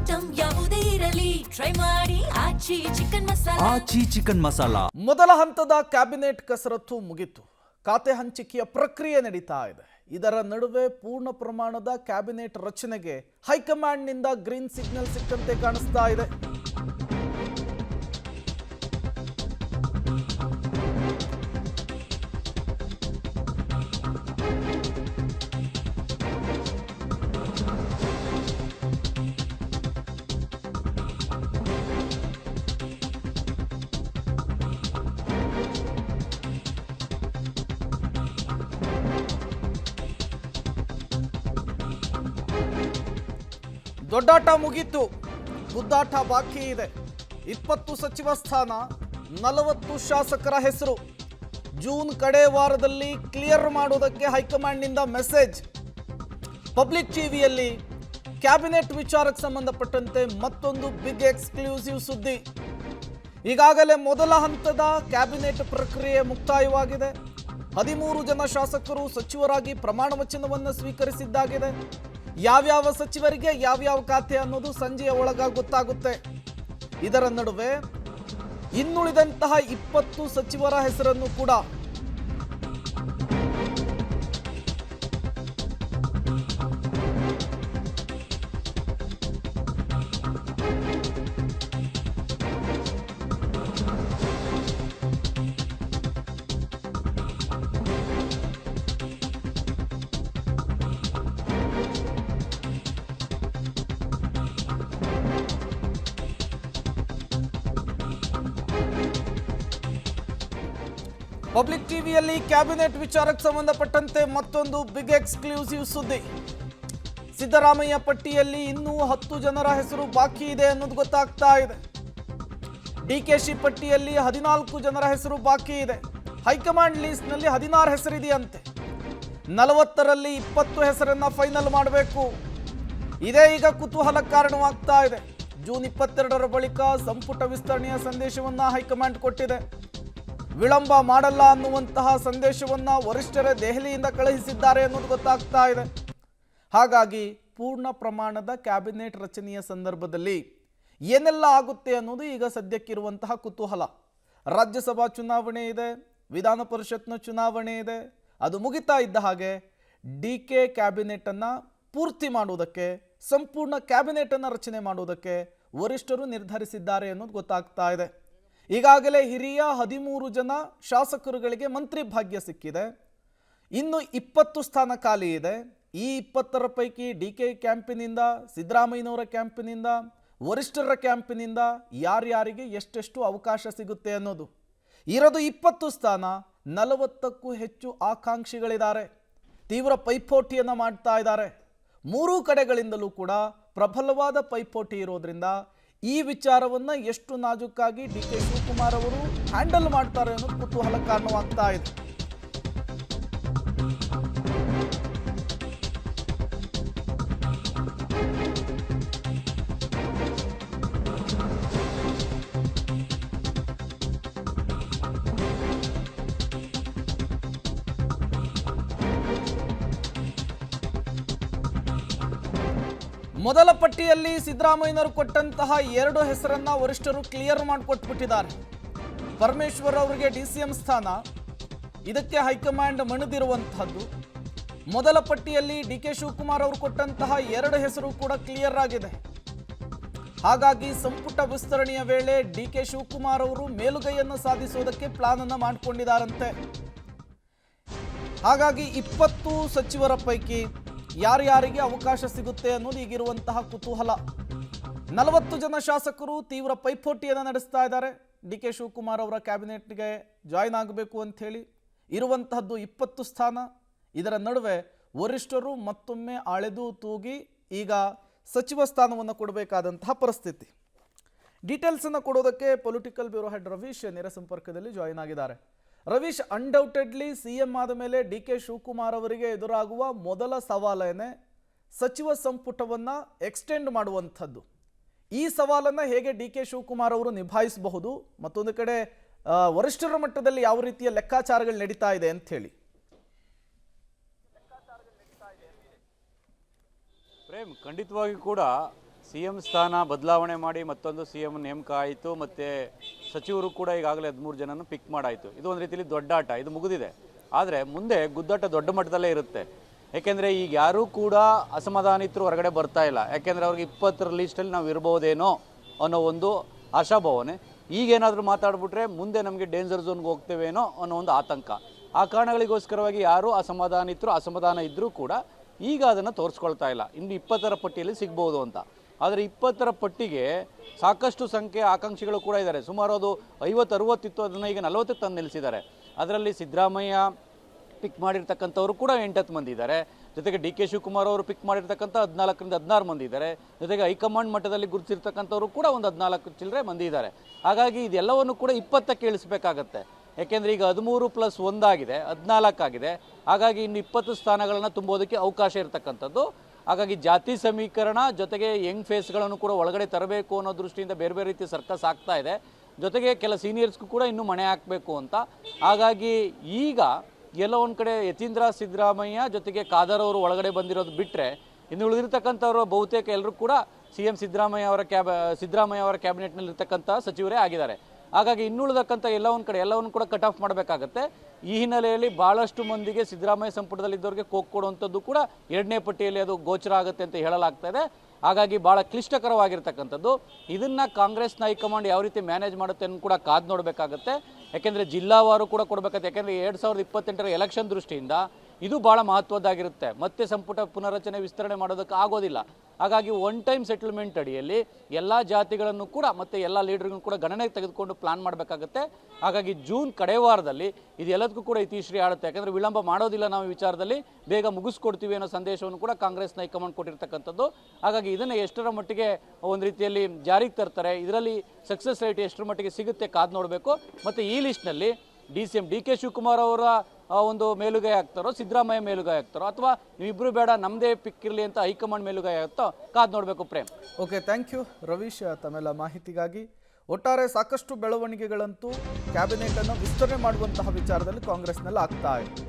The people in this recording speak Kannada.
ಐಟಂ ಯಾವುದೇ ಇರಲಿ ಟ್ರೈ ಮಾಡಿ ಆಚಿ ಚಿಕನ್ ಮಸಾಲಾ. ಮೊದಲ ಹಂತದ ಕ್ಯಾಬಿನೆಟ್ ಕಸರತ್ತು ಮುಗಿತು. ಖಾತೆ ಹಂಚಿಕೆಯ ಪ್ರಕ್ರಿಯೆ ನಡೀತಾ ಇದೆ. ಇದರ ನಡುವೆ ಪೂರ್ಣ ಪ್ರಮಾಣದ ಕ್ಯಾಬಿನೆಟ್ ರಚನೆಗೆ ಹೈಕಮಾಂಡ್ನಿಂದ ಗ್ರೀನ್ ಸಿಗ್ನಲ್ ಸಿಕ್ಕಂತೆ ಕಾಣಿಸ್ತಾ ಇದೆ. ದೊಡ್ಡಾಟ ಮುಗಿತು, ಗುದ್ದಾಟ ಬಾಕಿ ಇದೆ. 20 ಸಚಿವ ಸ್ಥಾನ, 40 ಶಾಸಕರ ಹೆಸರು ಜೂನ್ ಕಡೆ ವಾರದಲ್ಲಿ ಕ್ಲಿಯರ್ ಮಾಡುವುದಕ್ಕೆ ಹೈಕಮಾಂಡ್ನಿಂದ ಮೆಸೇಜ್. ಪಬ್ಲಿಕ್ ಟಿವಿಯಲ್ಲಿ ಕ್ಯಾಬಿನೆಟ್ ವಿಚಾರಕ್ಕೆ ಸಂಬಂಧಪಟ್ಟಂತೆ ಮತ್ತೊಂದು ಬಿಗ್ ಎಕ್ಸ್ಕ್ಲೂಸಿವ್ ಸುದ್ದಿ. ಈಗಾಗಲೇ ಮೊದಲ ಹಂತದ ಕ್ಯಾಬಿನೆಟ್ ಪ್ರಕ್ರಿಯೆ ಮುಕ್ತಾಯವಾಗಿದೆ. 13 ಜನ ಶಾಸಕರು ಸಚಿವರಾಗಿ ಪ್ರಮಾಣ ವಚನವನ್ನು ಸ್ವೀಕರಿಸಿದ್ದಾಗಿದೆ. ಯಾವ್ಯಾವ ಸಚಿವರಿಗೆ ಯಾವ್ಯಾವ ಖಾತೆ ಅನ್ನೋದು ಸಂಜೆಯ ಒಳಗ ಗೊತ್ತಾಗುತ್ತೆ. ಇದರ ನಡುವೆ ಇನ್ನುಳಿದಂತಹ 20 ಸಚಿವರ ಹೆಸರನ್ನು ಕೂಡ ಪಬ್ಲಿಕ್ ಟಿವಿಯಲ್ಲಿ ಕ್ಯಾಬಿನೆಟ್ ವಿಚಾರಕ್ಕೆ ಸಂಬಂಧಪಟ್ಟಂತೆ ಮತ್ತೊಂದು ಬಿಗ್ ಎಕ್ಸ್ಕ್ಲೂಸಿವ್ ಸುದ್ದಿ. ಸಿದ್ದರಾಮಯ್ಯ ಪಟ್ಟಿಯಲ್ಲಿ ಇನ್ನೂ 10 ಜನರ ಹೆಸರು ಬಾಕಿ ಇದೆ ಅನ್ನೋದು ಗೊತ್ತಾಗ್ತಾ ಇದೆ. ಡಿಕೆಶಿ ಪಟ್ಟಿಯಲ್ಲಿ 14 ಜನರ ಹೆಸರು ಬಾಕಿ ಇದೆ. ಹೈಕಮಾಂಡ್ ಲೀಸ್ಟ್ನಲ್ಲಿ 16 ಹೆಸರಿದೆಯಂತೆ. 40ರಲ್ಲಿ 20 ಹೆಸರನ್ನ ಫೈನಲ್ ಮಾಡಬೇಕು. ಇದೇ ಈಗ ಕುತೂಹಲ ಕಾರಣವಾಗ್ತಾ ಇದೆ. ಜೂನ್ 22ರ ಬಳಿಕ ಸಂಪುಟ ವಿಸ್ತರಣೆಯ ಸಂದೇಶವನ್ನ ಹೈಕಮಾಂಡ್ ಕೊಟ್ಟಿದೆ. ವಿಳಂಬ ಮಾಡಲ್ಲ ಅನ್ನುವಂತಹ ಸಂದೇಶವನ್ನ ವರಿಷ್ಠರೇ ದೆಹಲಿಯಿಂದ ಕಳುಹಿಸಿದ್ದಾರೆ ಅನ್ನೋದು ಗೊತ್ತಾಗ್ತಾ ಇದೆ. ಹಾಗಾಗಿ ಪೂರ್ಣ ಪ್ರಮಾಣದ ಕ್ಯಾಬಿನೆಟ್ ರಚನೆಯ ಸಂದರ್ಭದಲ್ಲಿ ಏನೆಲ್ಲ ಆಗುತ್ತೆ ಅನ್ನೋದು ಈಗ ಸದ್ಯಕ್ಕಿರುವಂತಹ ಕುತೂಹಲ. ರಾಜ್ಯಸಭಾ ಚುನಾವಣೆ ಇದೆ, ವಿಧಾನ ಪರಿಷತ್ನ ಚುನಾವಣೆ ಇದೆ. ಅದು ಮುಗಿತಾ ಇದ್ದ ಹಾಗೆ ಡಿಕೆ ಕ್ಯಾಬಿನೆಟ್ ಅನ್ನ ಪೂರ್ತಿ ಮಾಡುವುದಕ್ಕೆ, ಸಂಪೂರ್ಣ ಕ್ಯಾಬಿನೆಟ್ ಅನ್ನ ರಚನೆ ಮಾಡುವುದಕ್ಕೆ ವರಿಷ್ಠರು ನಿರ್ಧರಿಸಿದ್ದಾರೆ ಅನ್ನೋದು ಗೊತ್ತಾಗ್ತಾ ಇದೆ. ಈಗಾಗಲೇ ಹಿರಿಯ 13 ಜನ ಶಾಸಕರುಗಳಿಗೆ ಮಂತ್ರಿ ಭಾಗ್ಯ ಸಿಕ್ಕಿದೆ. ಇನ್ನು 20 ಸ್ಥಾನ ಖಾಲಿ ಇದೆ. ಈ 20ರ ಪೈಕಿ ಡಿಕೆ ಕ್ಯಾಂಪಿನಿಂದ, ಸಿದ್ದರಾಮಯ್ಯನವರ ಕ್ಯಾಂಪಿನಿಂದ, ವರಿಷ್ಠರ ಕ್ಯಾಂಪಿನಿಂದ ಯಾರ್ಯಾರಿಗೆ ಎಷ್ಟೆಷ್ಟು ಅವಕಾಶ ಸಿಗುತ್ತೆ ಅನ್ನೋದು. ಇರೋದು 20 ಸ್ಥಾನ, 40ಕ್ಕೂ ಹೆಚ್ಚು ಆಕಾಂಕ್ಷಿಗಳಿದ್ದಾರೆ. ತೀವ್ರ ಪೈಪೋಟಿಯನ್ನು ಮಾಡ್ತಾ ಇದ್ದಾರೆ. 3 ಕಡೆಗಳಿಂದಲೂ ಕೂಡ ಪ್ರಬಲವಾದ ಪೈಪೋಟಿ ಇರೋದ್ರಿಂದ ಈ ವಿಚಾರವನ್ನ ಎಷ್ಟು ನಾಜೂಕಾಗಿ ಡಿಕೆ ಶಿವಕುಮಾರ್ ಅವರು ಹ್ಯಾಂಡಲ್ ಮಾಡ್ತಾರೆ ಅನ್ನೋದು ಕುತೂಹಲ ಕಾರಣವಾಗ್ತಾ ಇದೆ. ಮೊದಲ ಪಟ್ಟಿಯಲ್ಲಿ ಸಿದ್ದರಾಮಯ್ಯನವರು ಕೊಟ್ಟಂತಹ 2 ಹೆಸರನ್ನ ವರಿಷ್ಠರು ಕ್ಲಿಯರ್ ಮಾಡಿಕೊಟ್ಬಿಟ್ಟಿದ್ದಾರೆ. ಪರಮೇಶ್ವರ್ ಅವರಿಗೆ ಡಿಸಿಎಂ ಸ್ಥಾನ, ಇದಕ್ಕೆ ಹೈಕಮಾಂಡ್ ಮಣಿದಿರುವಂತಹದ್ದು. ಮೊದಲ ಪಟ್ಟಿಯಲ್ಲಿ ಡಿಕೆ ಶಿವಕುಮಾರ್ ಅವರು ಕೊಟ್ಟಂತಹ 2 ಹೆಸರು ಕೂಡ ಕ್ಲಿಯರ್ ಆಗಿದೆ. ಹಾಗಾಗಿ ಸಂಪುಟ ವಿಸ್ತರಣೆಯ ವೇಳೆ ಡಿಕೆ ಶಿವಕುಮಾರ್ ಅವರು ಮೇಲುಗೈಯನ್ನು ಸಾಧಿಸುವುದಕ್ಕೆ ಪ್ಲಾನ್ ಅನ್ನು ಮಾಡಿಕೊಂಡಿದ್ದಾರಂತೆ. ಹಾಗಾಗಿ 20 ಸಚಿವರ ಪೈಕಿ ಯಾರ್ಯಾರಿಗೆ ಅವಕಾಶ ಸಿಗುತ್ತೆ ಅನ್ನೋದು ಈಗಿರುವಂತಹ ಕುತೂಹಲ. 40 ಜನ ಶಾಸಕರು ತೀವ್ರ ಪೈಪೋಟಿಯನ್ನು ನಡೆಸ್ತಾ ಇದ್ದಾರೆ. ಡಿಕೆ ಶಿವಕುಮಾರ್ ಅವರ ಕ್ಯಾಬಿನೆಟ್ಗೆ ಜಾಯಿನ್ ಆಗಬೇಕು ಅಂತ ಹೇಳಿ ಇರುವಂತಹದ್ದು 20 ಸ್ಥಾನ. ಇದರ ನಡುವೆ ವರಿಷ್ಠರು ಮತ್ತೊಮ್ಮೆ ಅಳೆದು ತೂಗಿ ಈಗ ಸಚಿವ ಸ್ಥಾನವನ್ನು ಕೊಡಬೇಕಾದಂತಹ ಪರಿಸ್ಥಿತಿ. ಡೀಟೇಲ್ಸನ್ನು ಕೊಡೋದಕ್ಕೆ ಪೊಲಿಟಿಕಲ್ ಬ್ಯೂರೋ ಹೆಡ್ ರವೀಶ್ ನೇರ ಸಂಪರ್ಕದಲ್ಲಿ ಜಾಯಿನ್ ಆಗಿದ್ದಾರೆ. ರವೀಶ್, ಅನ್ಡೌಟೆಡ್ಲಿ ಸಿಎಂ ಆದ ಮೇಲೆ ಡಿಕೆ ಶಿವಕುಮಾರ್ ಅವರಿಗೆ ಎದುರಾಗುವ ಮೊದಲ ಸವಾಲೇನೆ ಸಚಿವ ಸಂಪುಟವನ್ನು ಎಕ್ಸ್ಟೆಂಡ್ ಮಾಡುವಂಥದ್ದು. ಈ ಸವಾಲನ್ನು ಹೇಗೆ ಡಿಕೆ ಶಿವಕುಮಾರ್ ಅವರು ನಿಭಾಯಿಸಬಹುದು? ಮತ್ತೊಂದು ಕಡೆ ವರಿಷ್ಠರ ಮಟ್ಟದಲ್ಲಿ ಯಾವ ರೀತಿಯ ಲೆಕ್ಕಾಚಾರಗಳು ನಡೀತಾ ಇದೆ ಅಂತ ಹೇಳಿ. ಪ್ರೇಮ್, ಖಂಡಿತವಾಗಿ ಕೂಡ CM ಸ್ಥಾನ ಬದಲಾವಣೆ ಮಾಡಿ ಮತ್ತೊಂದು CM ನೇಮಕ ಆಯಿತು, ಮತ್ತು ಸಚಿವರು ಕೂಡ ಈಗಾಗಲೇ 13 ಜನನ ಪಿಕ್ ಮಾಡಾಯಿತು. ಇದು ಒಂದು ರೀತಿಯಲ್ಲಿ ದೊಡ್ಡ ಆಟ, ಇದು ಮುಗಿದಿದೆ. ಆದರೆ ಮುಂದೆ ಗುದ್ದಾಟ ದೊಡ್ಡ ಮಟ್ಟದಲ್ಲೇ ಇರುತ್ತೆ. ಯಾಕೆಂದರೆ ಈಗ ಯಾರೂ ಕೂಡ ಅಸಮಾಧಾನಿತರು ಹೊರಗಡೆ ಬರ್ತಾ ಇಲ್ಲ. ಯಾಕೆಂದರೆ ಅವ್ರಿಗೆ 20ರ ಲೀಸ್ಟಲ್ಲಿ ನಾವು ಇರ್ಬೋದೇನೋ ಅನ್ನೋ ಒಂದು ಆಶಾಭಾವನೆ. ಈಗೇನಾದರೂ ಮಾತಾಡ್ಬಿಟ್ರೆ ಮುಂದೆ ನಮಗೆ ಡೇಂಜರ್ ಝೋನ್ಗೆ ಹೋಗ್ತೇವೇನೋ ಅನ್ನೋ ಒಂದು ಆತಂಕ. ಆ ಕಾರಣಗಳಿಗೋಸ್ಕರವಾಗಿ ಯಾರೂ ಅಸಮಾಧಾನ ಇದ್ದರೂ ಕೂಡ ಈಗ ಅದನ್ನು ತೋರಿಸ್ಕೊಳ್ತಾ ಇಲ್ಲ. ಇನ್ನು 20ರ ಪಟ್ಟಿಯಲ್ಲಿ ಸಿಗ್ಬೋದು ಅಂತ. ಆದರೆ 20ರ ಪಟ್ಟಿಗೆ ಸಾಕಷ್ಟು ಸಂಖ್ಯೆ ಆಕಾಂಕ್ಷಿಗಳು ಕೂಡ ಇದ್ದಾರೆ. ಸುಮಾರು ಅದು 50-60 ಇತ್ತು, ಅದನ್ನು ಈಗ 40ಕ್ಕೆ ತಂದು ನಿಲ್ಲಿಸಿದ್ದಾರೆ. ಅದರಲ್ಲಿ ಸಿದ್ದರಾಮಯ್ಯ ಪಿಕ್ ಮಾಡಿರ್ತಕ್ಕಂಥವ್ರು ಕೂಡ 8 ಮಂದಿ ಇದ್ದಾರೆ. ಜೊತೆಗೆ DK ಶಿವಕುಮಾರ್ ಅವರು ಪಿಕ್ ಮಾಡಿರ್ತಕ್ಕಂಥ 14ರಿಂದ 16 ಮಂದಿ ಇದ್ದಾರೆ. ಜೊತೆಗೆ ಹೈಕಮಾಂಡ್ ಮಟ್ಟದಲ್ಲಿ ಗುರುತಿರ್ತಕ್ಕಂಥವ್ರು ಕೂಡ ಒಂದು 14 ಚಿಲ್ಲರೆ ಮಂದಿ ಇದ್ದಾರೆ. ಹಾಗಾಗಿ ಇದೆಲ್ಲವನ್ನು ಕೂಡ 20ಕ್ಕೆ ಇಳಿಸಬೇಕಾಗತ್ತೆ. ಯಾಕೆಂದರೆ ಈಗ 13+1 ಆಗಿದೆ, 14 ಆಗಿದೆ. ಹಾಗಾಗಿ ಇನ್ನು 20 ಸ್ಥಾನಗಳನ್ನು ತುಂಬೋದಕ್ಕೆ ಅವಕಾಶ ಇರತಕ್ಕಂಥದ್ದು. ಹಾಗಾಗಿ ಜಾತಿ ಸಮೀಕರಣ ಜೊತೆಗೆ ಯಂಗ್ ಫೇಸ್ಗಳನ್ನು ಕೂಡ ಒಳಗಡೆ ತರಬೇಕು ಅನ್ನೋ ದೃಷ್ಟಿಯಿಂದ ಬೇರೆ ಬೇರೆ ರೀತಿಯ ಸರ್ಕಸ್ ಆಗ್ತಾ ಇದೆ. ಜೊತೆಗೆ ಕೆಲ ಸೀನಿಯರ್ಸ್ಗೂ ಕೂಡ ಇನ್ನೂ ಮಣೆ ಹಾಕಬೇಕು ಅಂತ. ಹಾಗಾಗಿ ಈಗ ಎಲ್ಲ ಒಂದು ಕಡೆ ಯತೀಂದ್ರ ಸಿದ್ದರಾಮಯ್ಯ ಜೊತೆಗೆ ಖಾದರ್ ಅವರು ಒಳಗಡೆ ಬಂದಿರೋದು ಬಿಟ್ಟರೆ ಇನ್ನು ಉಳಿದಿರ್ತಕ್ಕಂಥವ್ರು ಬಹುತೇಕ ಎಲ್ಲರೂ ಕೂಡ CM ಸಿದ್ದರಾಮಯ್ಯ ಅವರ ಕ್ಯಾಬಿನೆಟ್ನಲ್ಲಿ ಇರ್ತಕ್ಕಂಥ ಸಚಿವರೇ ಆಗಿದ್ದಾರೆ. ಹಾಗಾಗಿ ಇನ್ನುಳಿದಕ್ಕಂಥ ಎಲ್ಲವನ್ನು ಕೂಡ ಕಟ್ ಆಫ್ ಮಾಡಬೇಕಾಗತ್ತೆ. ಈ ಹಿನ್ನೆಲೆಯಲ್ಲಿ ಭಾಳಷ್ಟು ಮಂದಿಗೆ ಸಿದ್ದರಾಮಯ್ಯ ಸಂಪುಟದಲ್ಲಿದ್ದವರಿಗೆ ಕೋಕ್ ಕೊಡುವಂಥದ್ದು ಕೂಡ 2ನೇ ಪಟ್ಟಿಯಲ್ಲಿ ಅದು ಗೋಚರ ಆಗುತ್ತೆ ಅಂತ ಹೇಳಲಾಗ್ತಾ ಇದೆ. ಹಾಗಾಗಿ ಭಾಳ ಕ್ಲಿಷ್ಟಕರವಾಗಿರ್ತಕ್ಕಂಥದ್ದು. ಇದನ್ನು ಕಾಂಗ್ರೆಸ್ನ ಹೈಕಮಾಂಡ್ ಯಾವ ರೀತಿ ಮ್ಯಾನೇಜ್ ಮಾಡುತ್ತೆ ಅನ್ನೋ ಕೂಡ ಕಾದು ನೋಡಬೇಕಾಗತ್ತೆ. ಯಾಕೆಂದರೆ ಜಿಲ್ಲಾವಾರು ಕೂಡ ಕೊಡಬೇಕಾಗುತ್ತೆ. ಯಾಕೆಂದರೆ 2028ರ ಎಲೆಕ್ಷನ್ ದೃಷ್ಟಿಯಿಂದ ಇದು ಭಾಳ ಮಹತ್ವದ್ದಾಗಿರುತ್ತೆ. ಮತ್ತೆ ಸಂಪುಟ ಪುನರಚನೆ ವಿಸ್ತರಣೆ ಮಾಡೋದಕ್ಕೆ ಆಗೋದಿಲ್ಲ. ಹಾಗಾಗಿ ಒನ್ ಟೈಮ್ ಸೆಟಲ್ಮೆಂಟ್ ಅಡಿಯಲ್ಲಿ ಎಲ್ಲ ಜಾತಿಗಳನ್ನು ಕೂಡ ಮತ್ತು ಎಲ್ಲ ಲೀಡರ್ಗಳನ್ನು ಕೂಡ ಗಣನೆಗೆ ತೆಗೆದುಕೊಂಡು ಪ್ಲಾನ್ ಮಾಡಬೇಕಾಗುತ್ತೆ. ಹಾಗಾಗಿ ಜೂನ್ ಕಡೆವಾರದಲ್ಲಿ ಇದೆಲ್ಲದಕ್ಕೂ ಕೂಡ ಇತಿಶ್ರೀ ಆಡುತ್ತೆ. ಯಾಕಂದರೆ ವಿಳಂಬ ಮಾಡೋದಿಲ್ಲ, ನಾವು ಈ ವಿಚಾರದಲ್ಲಿ ಬೇಗ ಮುಗಿಸ್ಕೊಡ್ತೀವಿ ಅನ್ನೋ ಸಂದೇಶವನ್ನು ಕೂಡ ಕಾಂಗ್ರೆಸ್ನ ಹೈಕಮಾಂಡ್ ಕೊಟ್ಟಿರ್ತಕ್ಕಂಥದ್ದು. ಹಾಗಾಗಿ ಇದನ್ನು ಎಷ್ಟರ ಮಟ್ಟಿಗೆ ಒಂದು ರೀತಿಯಲ್ಲಿ ಜಾರಿಗೆ ತರ್ತಾರೆ, ಇದರಲ್ಲಿ ಸಕ್ಸಸ್ ರೇಟ್ ಎಷ್ಟರ ಮಟ್ಟಿಗೆ ಸಿಗುತ್ತೆ ಕಾದು ನೋಡಬೇಕು. ಮತ್ತು ಈ ಲಿಸ್ಟ್ನಲ್ಲಿ DK ಶಿವಕುಮಾರ್ ಅವರ ಒಂದು ಮೇಲುಗೈ ಆಗ್ತಾರೋ, ಸಿದ್ದರಾಮಯ್ಯ ಮೇಲುಗೈ ಆಗ್ತಾರೋ, ಅಥವಾ ನೀವಿಬ್ಬರು ಬೇಡ ನಮ್ಮದೇ ಪಿಕ್ ಇರಲಿ ಅಂತ ಹೈಕಮಾಂಡ್ ಮೇಲುಗೈ ಆಗುತ್ತೋ ಕಾದು ನೋಡಬೇಕು. Prem. Okay, thank you Ravish ತಮ್ಮೆಲ್ಲ ಮಾಹಿತಿಗಾಗಿ. ಒಟ್ಟಾರೆ ಸಾಕಷ್ಟು ಬೆಳವಣಿಗೆಗಳಂತೂ ಕ್ಯಾಬಿನೆಟ್ ಅನ್ನು ವಿಸ್ತರಣೆ ಮಾಡುವಂತಹ ವಿಚಾರದಲ್ಲಿ ಕಾಂಗ್ರೆಸ್ನಲ್ಲಿ ಆಗ್ತಾ ಇದೆ.